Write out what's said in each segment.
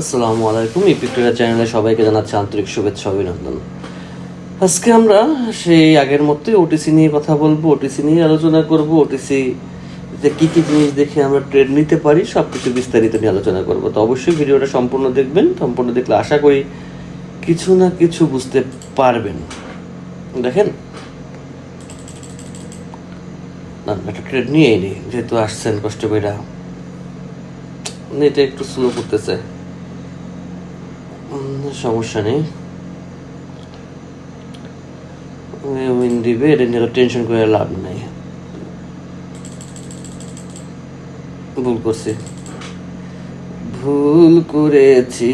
আসসালামু আলাইকুম। ইপিক্টোরিয়া চ্যানেলে সবাইকে জানাচ্ছি আন্তরিক শুভেচ্ছা অভিনন্দন। আজকে আমরা সেই আগের মতোই ওটিসি নিয়ে কথা বলবো, ওটিসি নিয়ে আলোচনা করব। ওটিসিতে কী কী জিনিস দেখে আমরা ট্রেড নিতে পারি সব কিছু বিস্তারিত নিয়ে আলোচনা করব। তো অবশ্যই ভিডিওটা সম্পূর্ণ দেখবেন। সম্পূর্ণ দেখলে আশা করি কিছু না কিছু বুঝতে পারবেন। দেখেন, না একটা ট্রেড নিয়েই নি, যেহেতু আসছেন কষ্ট করে। এটা একটু স্লো করতেছে, সমস্যা নেই, উইন দিবে। এটা নিয়ে টেনশন করে লাভ নেই। ভুল করেছি।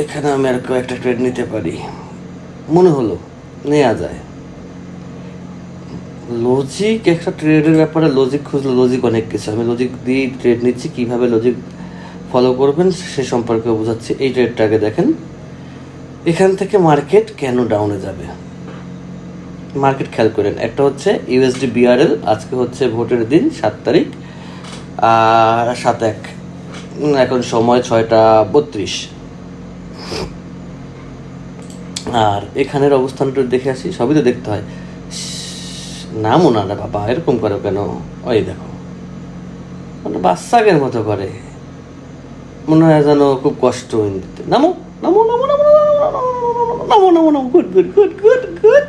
এখানে আমি আর কয়েকটা ট্রেড নিতে পারি মনে হলো, নেওয়া যায়। লজিক, একটা ট্রেডের ব্যাপারে লজিক খুঁজলে লজিক অনেক কিছু। আমি লজিক দিয়ে ট্রেড নিচ্ছি, কীভাবে লজিক ফলো করবেন সে সম্পর্কে বোঝাচ্ছি। এই ট্রেডটাকে দেখেন, এখান থেকে মার্কেট কেন ডাউনে যাবে, মার্কেট খেয়াল করেন। একটা হচ্ছে ইউএসডি বিআরএল, আজকে হচ্ছে ভোটের দিন 7 তারিখ আর 7/1, এখন সময় 6টা 32। আর এখানের অবস্থানটা দেখে আসি, সবই তো দেখতে হয়। নামও না রে বাবা, এরকম করো কেন? ওই দেখো, মানে বাচ্চাদের মতো করে, মনে হয় যেন খুব কষ্ট হয়ে দিতে। নামো নামো নামো নামো নামো নামো নামো, good good good good good.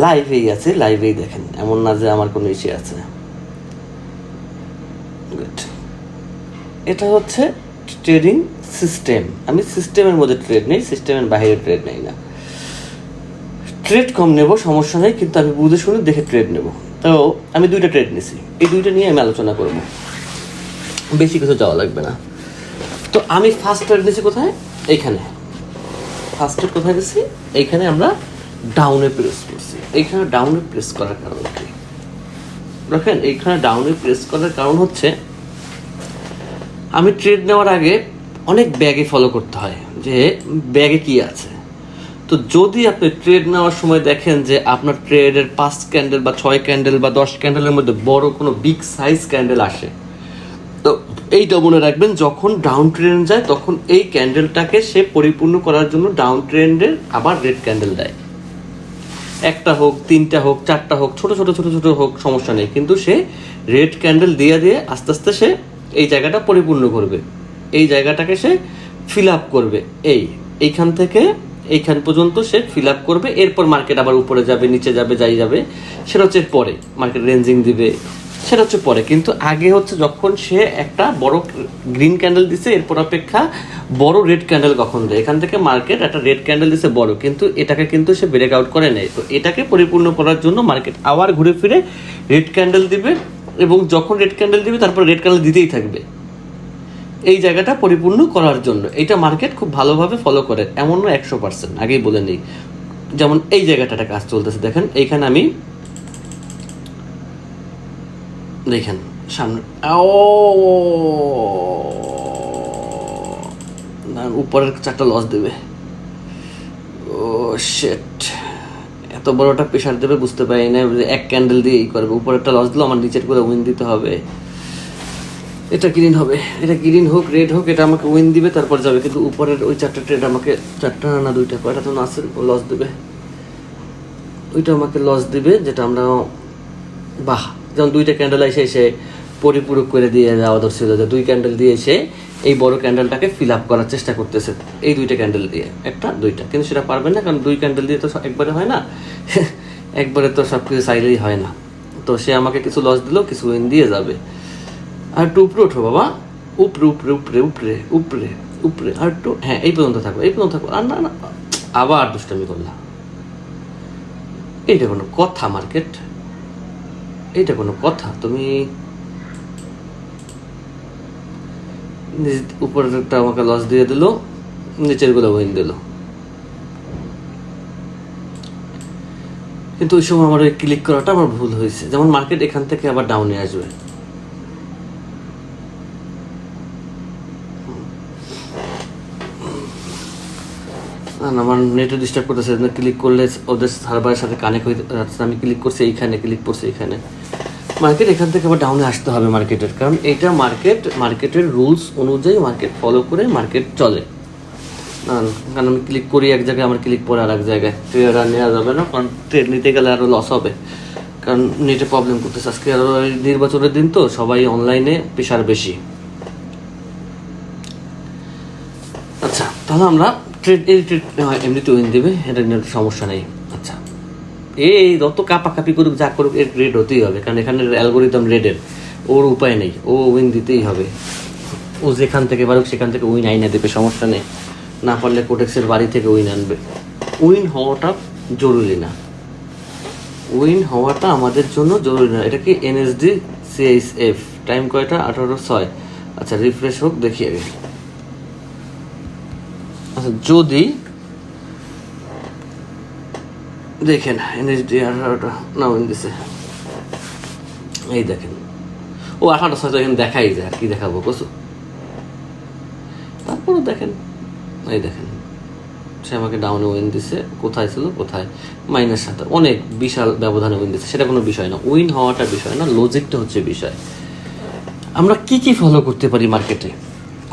লাইভেই আছে, লাইভেই দেখেন, এমন না যে আমার কোনো ইস্যু আছে। গুড। এটা হচ্ছে ট্রেডিং সিস্টেম। আমি সিস্টেমের মধ্যে ট্রেড নেই, সিস্টেমের বাইরে ট্রেড নেই না। ট্রেড কম নেব সমস্যা নেই, কিন্তু আমি বুঝে শুনে দেখে ট্রেড নেব। তো আমি 2টা ট্রেড নিছি, এই 2টা নিয়ে আমি আলোচনা করব, বেশি কিছু যাওয়া লাগবে না। তো আমি ফার্স্ট ট্রেড নিয়েছি কোথায়? এইখানে। ফার্স্ট ট্রেড কোথায় গেছি? এইখানে আমরা ডাউনে প্রেস করছি। এইখানে ডাউনে প্রেস করার কারণ কি দেখেন, এইখানে ডাউনে প্রেস করার কারণ হচ্ছে আমি ট্রেড নেওয়ার আগে অনেক ব্যাগে ফলো করতে হয় যে ব্যাগে কি আছে। তো যদি আপনি ট্রেড নেওয়ার সময় দেখেন যে আপনার ট্রেডের 5 ক্যান্ডেল বা 6 ক্যান্ডেল বা 10 ক্যান্ডেলের মধ্যে বড় কোনো বিগ সাইজ ক্যান্ডেল আসে, তো এইটা মনে রাখবেন, যখন ডাউন ট্রেন্ড যায় তখন এই ক্যান্ডেলটাকে সে পরিপূর্ণ করার জন্য ডাউন ট্রেন্ডের আবার রেড ক্যান্ডেল দেয়। একটা হোক, 3টা হোক, 4টা হোক, ছোট ছোট ছোট ছোট হোক, সমস্যা নেই, কিন্তু সে রেড ক্যান্ডেল দিয়ে দিয়ে আস্তে আস্তে সে এই জায়গাটা পরিপূর্ণ করবে, এই জায়গাটাকে সে ফিল আপ করবে। এইখান থেকে এইখান পর্যন্ত সে ফিল আপ করবে। এরপর মার্কেট আবার উপরে যাবে, নিচে যাবে, যাই যাবে, সেটা হচ্ছে পরে। মার্কেট রেঞ্জিং দিবে, সেটা হচ্ছে পরে। কিন্তু আগে হচ্ছে যখন সে একটা বড় গ্রিন ক্যান্ডেল দিছে, এরপর অপেক্ষা বড় রেড ক্যান্ডেল কখন দেয়। এখান থেকে মার্কেট একটা রেড ক্যান্ডেল দিছে বড়, কিন্তু এটাকে কিন্তু সে ব্রেক আউট করে নেয়। তো এটাকে পরিপূর্ণ করার জন্য মার্কেট আবার ঘুরে ফিরে রেড ক্যান্ডেল দিবে, এবং যখন রেড ক্যান্ডেল দিবে তারপর রেড ক্যান্ডেল দিতেই থাকবে এই জায়গাটা পরিপূর্ণ করার জন্য। এটা মার্কেট খুব ভালোভাবে ফলো করে, এমন না 100%, আগেই বলে নিই। যেমন এই জায়গাটা একটা কাজ চলতেছে, দেখেন এইখানে আমি দেখেন সামনে উপরের 4টা লস দেবে। ও শিট, এত বড়টা প্রেশার দেবে বুঝতে পারি না। এক ক্যান্ডেল দিয়ে এই করবে, উপরেরটা লস দিল, আমার নিচের করে উইন দিতে হবে। এটা গ্রিন হবে, এটা গ্রিন হোক রেড হোক, এটা আমাকে উইন দিবে, তারপর যাবে। কিন্তু উপরের ওই 4টা ট্রেড আমাকে, 4টা না 2টা, কয়টা তো না আছে, লস দেবে। ওইটা আমাকে লস দিবে, যেটা আমরা বাহ, যেমন 2টা ক্যান্ডেল এসে পরিপূরক করে দিয়ে যাওয়া দরছিল, যে 2 ক্যান্ডেল দিয়ে এসে এই বড় ক্যান্ডেলটাকে ফিল আপ করার চেষ্টা করতেছে এই 2টা ক্যান্ডেল দিয়ে, 1টা 2টা। কিন্তু সেটা পারবে না, কারণ 2 ক্যান্ডেল দিয়ে তো একবারে হয় না, একবারে তো সব কিছু চাইলেই হয় না। তো সে আমাকে কিছু লস দিল, কিছু উইন দিয়ে যাবে। আর একটু উপরে ওঠো বাবা, উপরে উপরে উপরে উপরে উপরে উপরে, আর একটু, হ্যাঁ এই পর্যন্ত থাকো, এই পর্যন্ত থাকো। আর না না, আবার দুষ্টামি করলাম। এইটা কোনো কথা মার্কেট? এইটা কোনো কথা? তুমি উপরেরটা আমাকে লস দিয়ে দিল, নিচের গুলো উইন দিল। কিন্তু ওই সময় আমার ওই ক্লিক করাটা আমার ভুল হয়েছে। যেমন মার্কেট এখান থেকে আবার ডাউনে আসবে, আমার নেটে ডিস্টার্ব করতেছে, ক্লিক করলে ওদের সার্ভারের সাথে কানেক্ট হইতে, আমি ক্লিক করছি এইখানে, ক্লিক করছি এইখানে, মার্কেট এখান থেকে আবার ডাউনে আসতে হবে মার্কেটের, কারণ এইটা মার্কেটের রুলস অনুযায়ী মার্কেট ফলো করে মার্কেট চলে। কারণ আমি ক্লিক করি এক জায়গায়, আমার ক্লিক পরে আর এক জায়গায়, ট্রেড আর নেওয়া যাবে না, কারণ ট্রেড নিতে গেলে আরও লস হবে, কারণ নেটে প্রবলেম করতেছে। আজকে আরও নির্বাচনের দিন তো, সবাই অনলাইনে প্রেশার বেশি। আচ্ছা, তাহলে আমরা এই ট্রেড এমনিতে উইন দেবে, এটা নিয়ে সমস্যা নেই। আচ্ছা, এই যত কাপাকাপি করুক যা করুক, এর রেড হতেই হবে, কারণ এখানে অ্যালগোরিদম রেডের, ওর উপায় নেই, ও উইন দিতেই হবে। ও যেখান থেকে পারুক সেখান থেকে উইন আইনে দেবে, সমস্যা নেই। না পারলে কোটেক্সের বাড়ি থেকে উইন আনবে। উইন হওয়াটা জরুরি না, উইন হওয়াটা আমাদের জন্য জরুরি না। এটা কি এনএসডি সিএইচএফ, টাইম কয়টা? 8:06। আচ্ছা, রিফ্রেশ হোক, দেখি আগে। আচ্ছা, যদি দেখেন এনএসডি 18টা না উইন দিছে, এই দেখেন ও 18:06 এখানে দেখাই যায়, আর কি দেখাবো কসু। তারপরে দেখেন, এই দেখেন সে আমাকে ডাউনে উইন দিছে, কোথায় ছিল, কোথায় -7, অনেক বিশাল ব্যবধানে উইন দিচ্ছে। সেটা কোনো বিষয় না, উইন হওয়াটা বিষয় না, লজিকটা হচ্ছে বিষয়। আমরা কি কি ফলো করতে পারি মার্কেটে,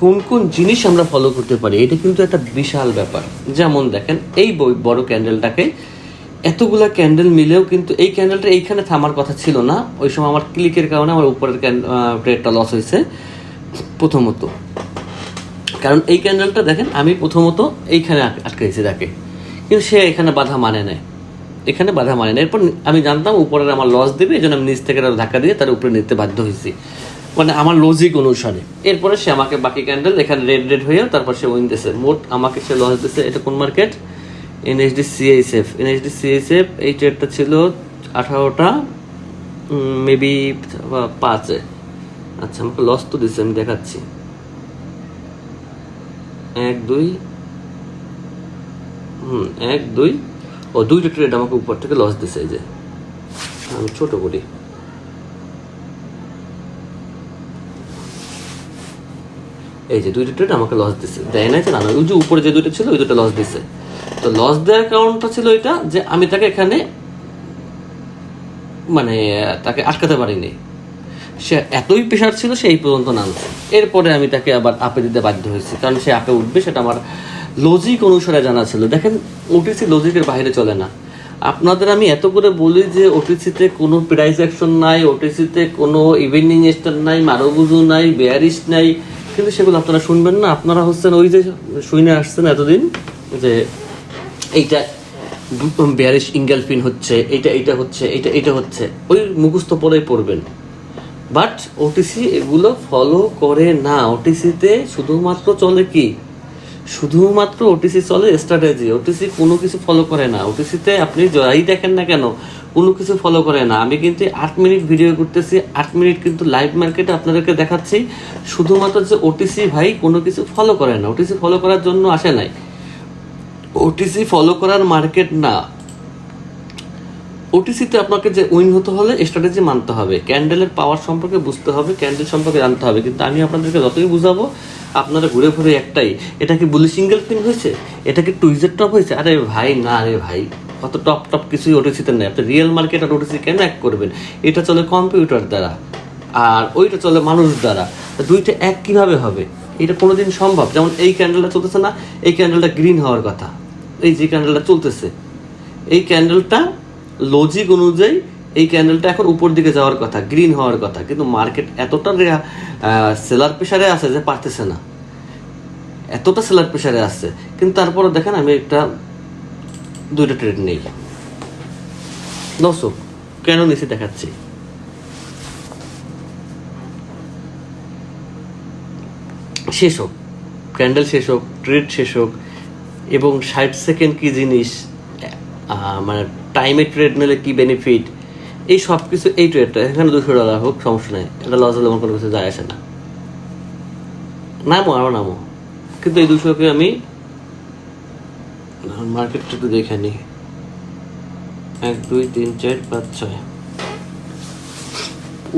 কোন কোন জিনিস আমরা ফলো করতে পারি, এটা কিন্তু একটা বিশাল ব্যাপার। যেমন দেখেন এই বড় ক্যান্ডেলটাকে, এতগুলা ক্যান্ডেল মিলেও কিন্তু এই ক্যান্ডেলটা এইখানে থামার কথা ছিল না। ওই সময় আমার ক্লিকের কারণে আমার উপরের ট্রেডটা লস হয়েছে প্রথমত, কারণ এই ক্যান্ডেলটা দেখেন আমি প্রথমত এইখানে আটকাইছি তাকে, কিন্তু সে এখানে বাধা মানে নেয়, এখানে বাধা মানে নেয়। এরপর আমি জানতাম উপরের আমার লস দেবে, এই জন্য আমি নিচ থেকে ধাক্কা দিয়ে তার উপরে নিতে বাধ্য হয়েছি, মানে আমার লজিক অনুসারে। এরপরে সে আমাকে বাকি ক্যান্ডেল এখানে রেড হয়েও তারপর সে উইন দিয়েছে, মোট আমাকে সে লস দিয়েছে। এটা কোন মার্কেট? NSD CHF. এই ট্রেডটা ছিল 18টা মেবি 5-এ। আচ্ছা, আমাকে লস তো দিচ্ছে, আমি দেখাচ্ছি। 1-2 1-2 ও 2টা ট্রেড আমাকে উপর থেকে লস দিছে। এই যে আমি ছোট করি, এই যে 2টা ট্রেড আমাকে লস দিছে, দেয় নাই না, ওই যে উপরে যে 2টা ছিল ওই 2টা লস দিছে। তো লস দেওয়ার কারণটা ছিল এটা যে আমি তাকে এখানে মানে তাকে আটকাতে পারিনি, সে এতই প্রেশার ছিল সে এই পর্যন্ত নামছে। এরপরে আমি তাকে আবার আপে দিতে বাধ্য হয়েছি, কারণ সে আপে উঠবে সেটা আমার লজিক অনুসারে জানা ছিল। দেখেন ওটিসি লজিকের বাইরে চলে না। আপনাদের আমি এত করে বলি যে ওটিসিতে কোনো প্রাইস অ্যাকশন নাই, ওটিসিতে কোনো ইভিনিং স্টার নাই, মারুবুজু নাই, বেয়ারিশ নাই, কিন্তু সেগুলো আপনারা শুনবেন না। আপনারা হচ্ছেন ওই যে শুনে আসছেন এতদিন যে এইটা বেয়ারিশ ইঙ্গেলফিন হচ্ছে, এইটা হচ্ছে, এইটা হচ্ছে, ওই মুখস্থ পরেই পড়বেন। বাট ওটিসি এগুলো ফলো করে না। ওটিসিতে শুধুমাত্র চলে কি, শুধুমাত্র ওটিসি চলে স্ট্র্যাটেজি। ওটিসি কোনো কিছু ফলো করে না। ওটিসিতে আপনি যাই দেখেন না কেন কোনো কিছু ফলো করে না। আমি কিন্তু 8 মিনিট ভিডিও করতেছি, 8 মিনিট কিন্তু লাইভ মার্কেটে আপনাদেরকে দেখাচ্ছি, শুধুমাত্র যে ওটিসি ভাই কোনো কিছু ফলো করে না। ওটিসি ফলো করার জন্য আসে নাই, ওটিসি ফলো করার মার্কেট না। ওটিসিতে আপনাকে যে উইন হতে হলে স্ট্র্যাটেজি মানতে হবে, ক্যান্ডেলের পাওয়ার সম্পর্কে বুঝতে হবে, ক্যান্ডেল সম্পর্কে জানতে হবে। কিন্তু আমি আপনাদেরকে যতই বুঝাবো আপনারা ঘুরে ঘুরে একটাই, এটা কি বুলি সিঙ্গেল পিন হয়েছে, এটা কি টুইজের টপ হয়েছে, আরে ভাই না রে ভাই, অত টপ কিছুই ওটিসিতে নেই। আপনি রিয়েল মার্কেট আর ওটিসি কেন এক করবেন? এটা চলে কম্পিউটার দ্বারা আর ওইটা চলে মানুষ দ্বারা, দুইটা এক কিভাবে হবে? এটা কোনোদিন সম্ভব? যেমন এই ক্যান্ডেলটা চলতেছে না, এই ক্যান্ডেলটা গ্রিন হওয়ার কথা, এই যে ক্যান্ডেলটা চলতেছে এই ক্যান্ডেলটা লজিক অনুযায়ী এই ক্যান্ডেলটা এখন উপর দিকে যাওয়ার কথা, গ্রিন হওয়ার কথা, কিন্তু মার্কেট এতটা সেলার প্রেশারে আছে যে পারতেছে না, এতটা সেলার প্রেশারে আসছে। কিন্তু তারপরে দেখেন আমি একটা 2টা ট্রেড নেই। দর্শক কেন নিচে দেখাচ্ছি, শেষ হোক ক্যান্ডেল, শেষ হোক ট্রেড, শেষ হোক, এবং 60 সেকেন্ড কি জিনিস, মানে টাইমে ট্রেড নিলে কি বেনিফিট, এই সব কিছু, এই ট্রেডটা এখানে $200 হোক সমস্যা নেই, এটা লস হলে আমার কোনো কিছু যায় আসে না, নামো আরও নামো। কিন্তু এই 200কে আমি মার্কেটটা একটু দেখে নিই, 1 2 3 4 5 6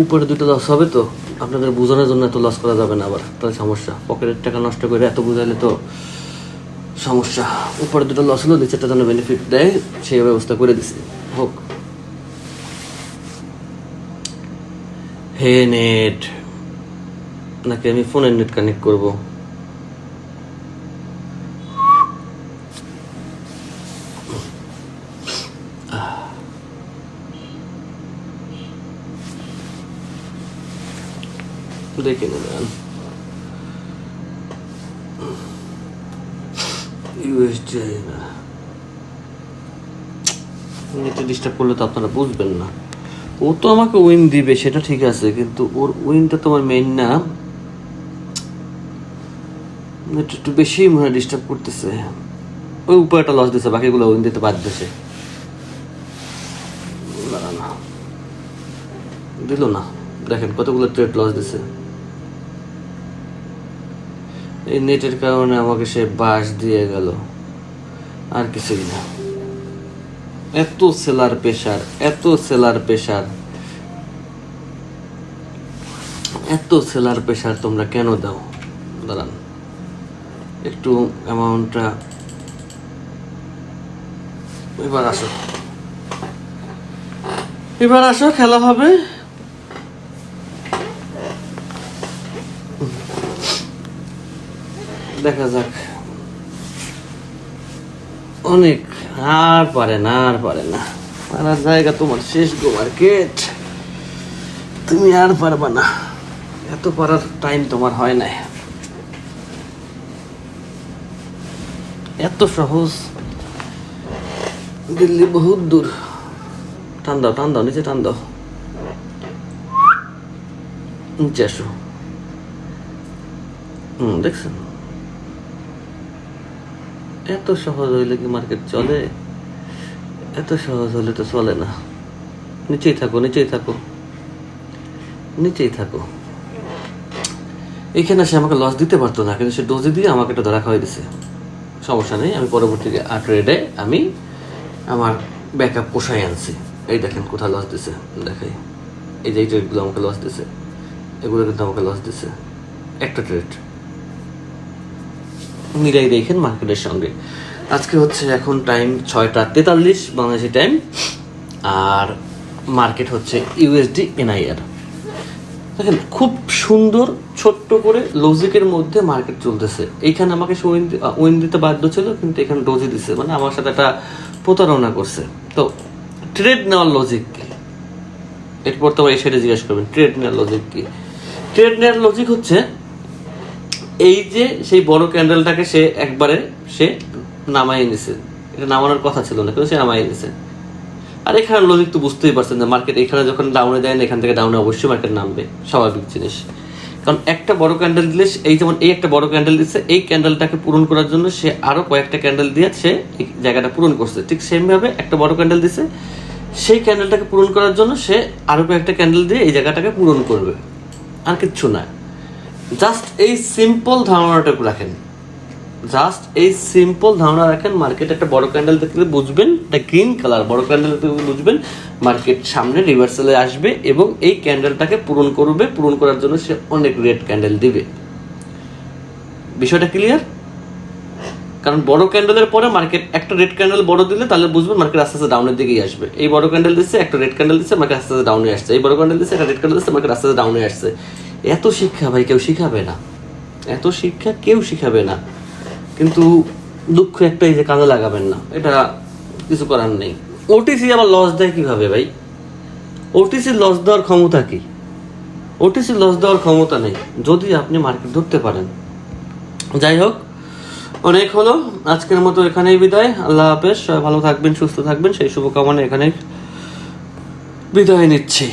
উপরে 2টা লস হবে। তো আপনাদের বোঝানোর জন্য এত লস করা যাবে না, আবার তাহলে সমস্যা, পকেটের টাকা নষ্ট করে এত বুঝাইলে তো সমস্যা। উপরে 2টা লস হলো, নিচেরটা যেন বেনিফিট দেয় সেই ব্যবস্থা করে দিছে, হোক। হে নেট, নাকি আমি ফোনের নেট কানেক্ট করব? দেখে নেবেন ইউএসডি না, নেটে ডিস্টার্ব করলে তো আপনারা বুঝবেন না। ও তো আমাকে উইন দিবে সেটা ঠিক আছে, কিন্তু ওর উইনটা তোমার মেইন না, একটু বেশি মনে হয় ডিস্টার্ব করতেছে। ওই উপরটা লস দিছে, বাকিগুলো উইন দিতে বাধ্য সে। না দিল না, দেখেন কতগুলো ট্রেড লস দিছে। এই নেটের কারণে আমাকে সে বাস দিয়ে গেল, আর কিছুই না। এত সেলার প্রেশার, এত সেলার প্রেশার, এত সেলার প্রেশার তোমরা কেন দাও? দাঁড়ান একটু অ্যামাউন্টটা, এবার আসো, এবার আসো, খেলা হবে। দেখা যাক। অনেক আর পারে না, আর পারে না, পারার জায়গা তোমার শেষ গো মার্কেট, তুমি আর পারবা না, এত পারার টাইম তোমার হয় না। এত সহজ দিল্লি বহুত দূর। টান দাও, টান দাও, নিচে টান দাও, নিচে আসো। দেখছেন এত সহজ হইলে কি মার্কেট চলে? এত সহজ হলে তো চলে না। নিচেই থাকো, নিচেই থাকো, নিচেই থাকো। এইখানে সে আমাকে লস দিতে পারতো না, কিন্তু সে ডোজে দিয়ে আমাকে এটা ধরা খাওয়াই দিছে। সমস্যা নেই, আমি পরবর্তী ট্রেডে আমি আমার ব্যাকআপ পোষাই আনছি। এই দেখেন কোথায় লস দিছে, দেখাই। এই যে এই ট্রেডগুলো আমাকে লস দিছে, এগুলো কিন্তু আমাকে লস দিছে। একটা ট্রেড মিলাই দেখেন মার্কেটের সঙ্গে। আজকে হচ্ছে এখন টাইম 6টা 43 বাংলাদেশি টাইম, আর মার্কেট হচ্ছে ইউএসডি এনআইআর। দেখেন খুব সুন্দর ছোট্ট করে লজিকের মধ্যে মার্কেট চলতেছে। এইখানে আমাকে উইন দিতে বাধ্য ছিল, কিন্তু এখানে ডোজি দিছে, মানে আমার সাথে একটা প্রতারণা করছে। তো ট্রেড নেওয়ার লজিক কি? এরপর তো এই সাইডে জিজ্ঞাসা করবেন ট্রেড নেওয়ার লজিক কি। ট্রেড নেওয়ার লজিক হচ্ছে এই যে সেই বড় ক্যান্ডেলটাকে সে একবারে সে নামাই নিছে, এটা নামানোর কথা ছিল না, কিন্তু সে নামাই নিছে। আর এখানে লজিক তো বুঝতেই পারছেন যে মার্কেট এখানে যখন ডাউনে দেয় না, এখান থেকে ডাউনে অবশ্যই মার্কেট নামবে, স্বাভাবিক জিনিস। কারণ একটা বড় ক্যান্ডেল দিলে, এই যেমন এই একটা বড় ক্যান্ডেল দিচ্ছে, এই ক্যান্ডেলটাকে পূরণ করার জন্য সে আরো কয়েকটা ক্যান্ডেল দিয়ে সে এই জায়গাটা পূরণ করছে। ঠিক সেমভাবে একটা বড় ক্যান্ডেল দিচ্ছে, সেই ক্যান্ডেলটাকে পূরণ করার জন্য সে আরো কয়েকটা ক্যান্ডেল দিয়ে এই জায়গাটাকে পূরণ করবে, আর কিচ্ছু না। জাস্ট এই সিম্পল ধারণাটুকু রাখেন, জাস্ট এই সিম্পল ধারণা রাখেন। মার্কেট একটা বড় ক্যান্ডেল দেখলে বুঝবেন, এটা গ্রিন কালার বড় ক্যান্ডেল দেখলে বুঝবেন মার্কেট সামনে রিভার্সালে আসবে এবং এই ক্যান্ডেলটাকে পূরণ করবে। পূরণ করার জন্য সে অনেক রেড ক্যান্ডেল দিবে। বিষয়টা ক্লিয়ার? কারণ বড় ক্যান্ডেলের পরে মার্কেট একটা রেড ক্যান্ডেল বড় দিলে তাহলে বুঝবেন মার্কেট আস্তে আস্তে ডাউনের দিকেই আসবে। এই বড় ক্যান্ডেল দিচ্ছে, একটা রেড ক্যান্ডেল দিচ্ছে, মার্কেট আস্তে আস্তে ডাউনে আসছে। এই বড় ক্যান্ডেল দিচ্ছে, একটা রেড ক্যান্ডেল দিচ্ছে, মার্কেট আস্তে আস্তে ডাউনে আসছে। এত শিক্ষা ভাই কেউ শিখাবে না, এত শিক্ষা কেউ শিখাবে না। কিন্তু দুঃখ একটাই যে কাজে লাগাবেন না, এটা কিছু করার নেই। ওটিসি আবার লস দেয় কিভাবে ভাই? ওটিসি লস দেওয়ার ক্ষমতা কি? ওটিসি লস দেওয়ার ক্ষমতা নেই যদি আপনি মার্কেট ধরতে পারেন। যাই হোক, অনেক হলো, আজকের মতো এখানেই বিদায়। আল্লাহ হাফেজ, সবাই ভালো থাকবেন, সুস্থ থাকবেন, সেই শুভকামনা এখানে বিদায় নিচ্ছি।